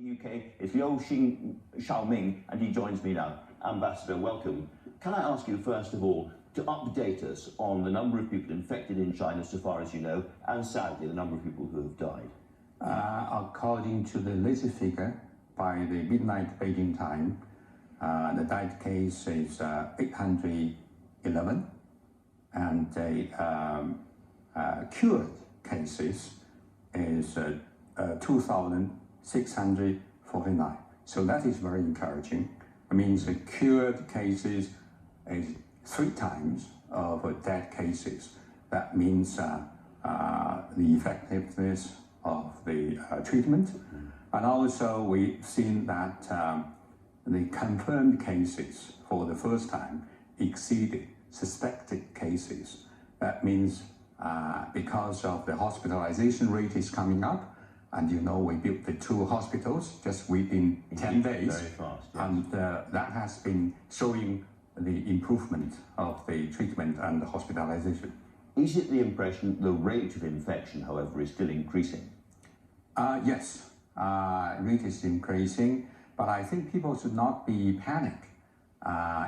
The UK is Liu Xiaoming, and he joins me now. Ambassador, welcome. Can I ask you, first of all, to update us on the number of people infected in China so far as you know, and sadly, the number of people who have died? According to the latest figure, by the midnight Beijing time, the died case is 811, and the cured cases is 2,649. So that is very encouraging. It means the cured cases is 3 times of dead cases. That means the effectiveness of the treatment. And also we've seen that the confirmed cases for the first time exceeded suspected cases. That means because of the hospitalization rate is coming up, and you know we built the 2 hospitals just within 10 days. Very fast, yes. And that has been showing the improvement of the treatment and the hospitalization. Is it the impression the rate of infection, however, is still increasing? Yes, rate is increasing, but I think people should not be panicked.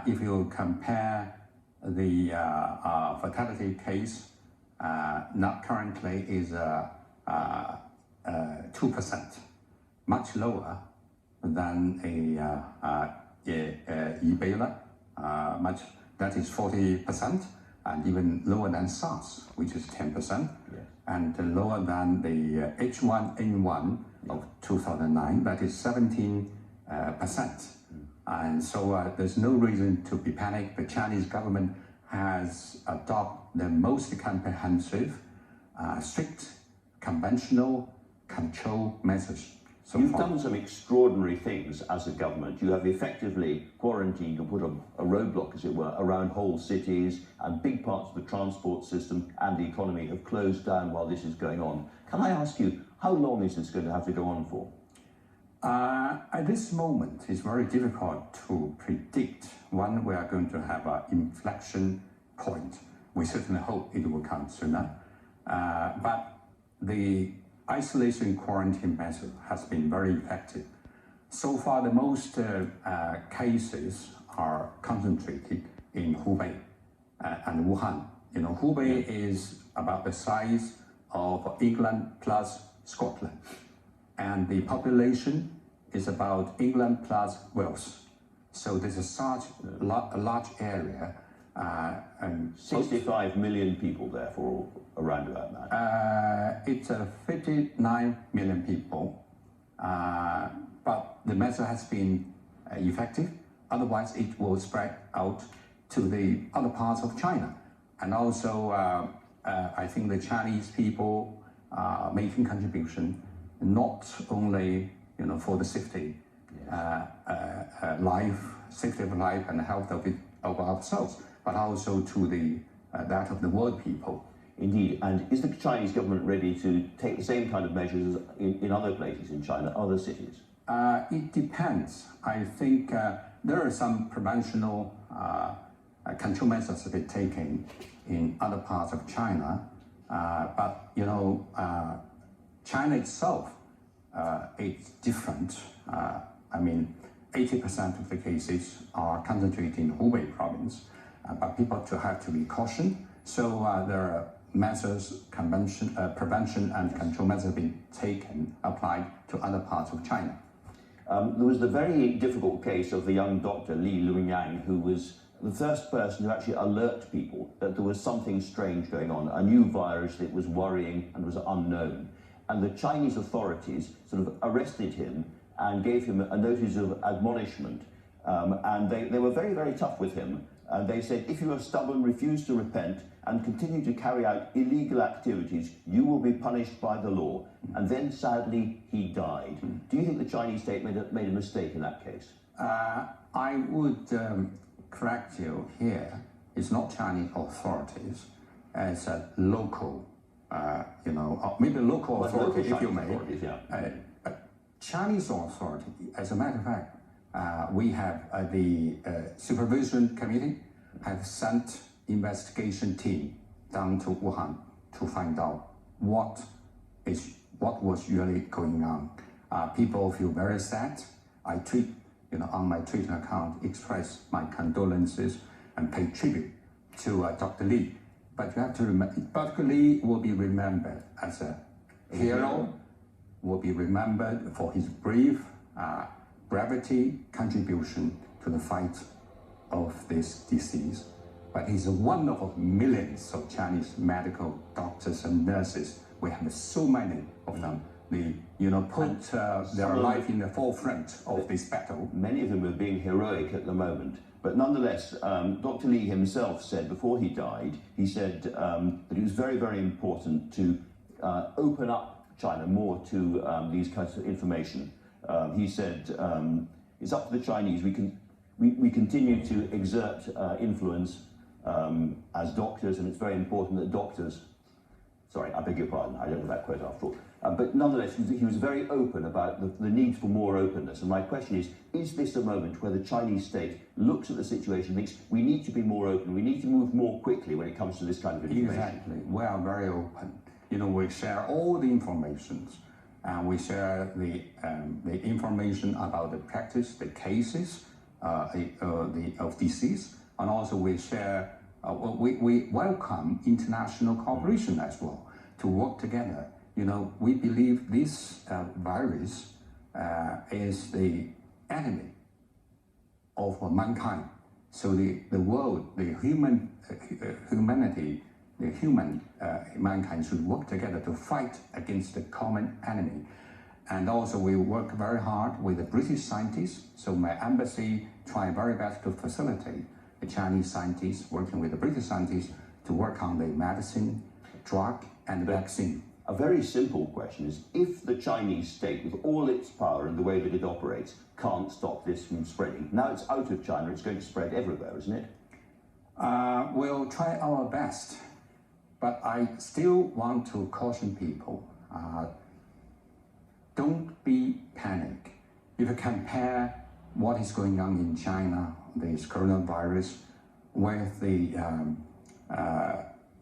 If you compare the fatality case, not currently is 2%, much lower than Ebola, that is 40%, and even lower than SARS, which is 10%, yes. And lower than the H1N1 of 2009, that is 17%. And so there's no reason to be panicked. The Chinese government has adopted the most comprehensive, strict, conventional control measures. You've done some extraordinary things as a government. You have effectively quarantined or put a roadblock, as it were, around whole cities, and big parts of the transport system and the economy have closed down while this is going on. Can I ask you, how long is this going to have to go on for? At this moment, it's very difficult to predict when we are going to have an inflection point. We certainly hope it will come sooner. But the isolation quarantine method has been very effective. So far, the most cases are concentrated in Hubei and Wuhan. You know, Hubei is about the size of England plus Scotland, and the population is about England plus Wales. So there's a large area. And 65 million people, therefore, around about that. It's 59 million people, but the measure has been effective. Otherwise, it will spread out to the other parts of China. And also, I think the Chinese people are making contribution, not only for the safety, safety of life and health of ourselves, but also to that of the world people. Indeed, and is the Chinese government ready to take the same kind of measures in other places in China, other cities? It depends. I think there are some preventional control measures to be taken in other parts of China, but China itself is different. I mean, 80% of the cases are concentrated in Hubei province, but people have to be cautious. So there are measures, prevention and control measures being taken, applied to other parts of China. There was the very difficult case of the young doctor, Liu Xiaoming, who was the first person to actually alert people that there was something strange going on, a new virus that was worrying and was unknown. And the Chinese authorities sort of arrested him and gave him a notice of admonishment. And they were very, very tough with him. And they said, if you are stubborn, refuse to repent, and continue to carry out illegal activities, you will be punished by the law. And then, sadly, he died. Do you think the Chinese state made a mistake in that case? I would correct you here. It's not Chinese authorities. It's a local, maybe local authority, if you may. Chinese authority, as a matter of fact, we have the supervision committee have sent investigation team down to Wuhan to find out what was really going on. People feel very sad. I tweet, on my Twitter account, express my condolences and pay tribute to Dr. Li. But you have to remember, Dr. Li will be remembered as a hero, will be remembered for his brave, brevity contribution to the fight of this disease. But he's one of millions of Chinese medical doctors and nurses. We have so many of them. They, put their life in the forefront of this battle. Many of them are being heroic at the moment. But nonetheless, Dr. Li himself said before he died, he said that it was very, very important to open up China more to these kinds of information. He said, it's up to the Chinese. We continue to exert influence as doctors, and it's very important that doctors, sorry, I beg your pardon, I don't know that quote after all. But nonetheless, he was very open about the need for more openness. And my question is this a moment where the Chinese state looks at the situation and thinks we need to be more open, we need to move more quickly when it comes to this kind of information? Exactly. We are very open. We share all the information. We share the information about the practice, the cases of disease, and also we share, we welcome international cooperation as well to work together. We believe this virus is the enemy of mankind. So the world, the humanity, mankind should work together to fight against the common enemy. And also we work very hard with the British scientists. So my embassy try very best to facilitate the Chinese scientists working with the British scientists to work on the medicine, drug, and vaccine. A very simple question is, if the Chinese state, with all its power and the way that it operates, can't stop this from spreading, now it's out of China, it's going to spread everywhere, isn't it? We'll try our best, but I still want to caution people, don't be panicked. If you compare what is going on in China, this coronavirus, with the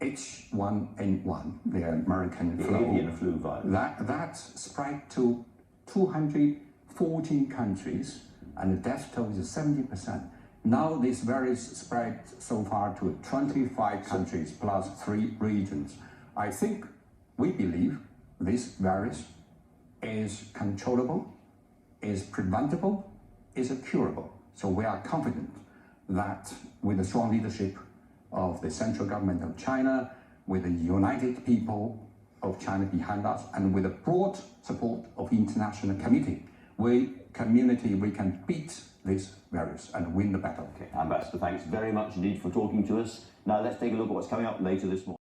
H1N1, the American avian flu virus, that spread to 214 countries, and the death toll is 70%. Now this virus spread so far to 25 countries plus 3 regions. I think we believe this virus is controllable, is preventable, is curable. So we are confident that with the strong leadership of the central government of China, with the united people of China behind us, and with the broad support of international community, we can beat this virus and win the battle. Okay, Ambassador, thanks very much indeed for talking to us. Now let's take a look at what's coming up later this morning.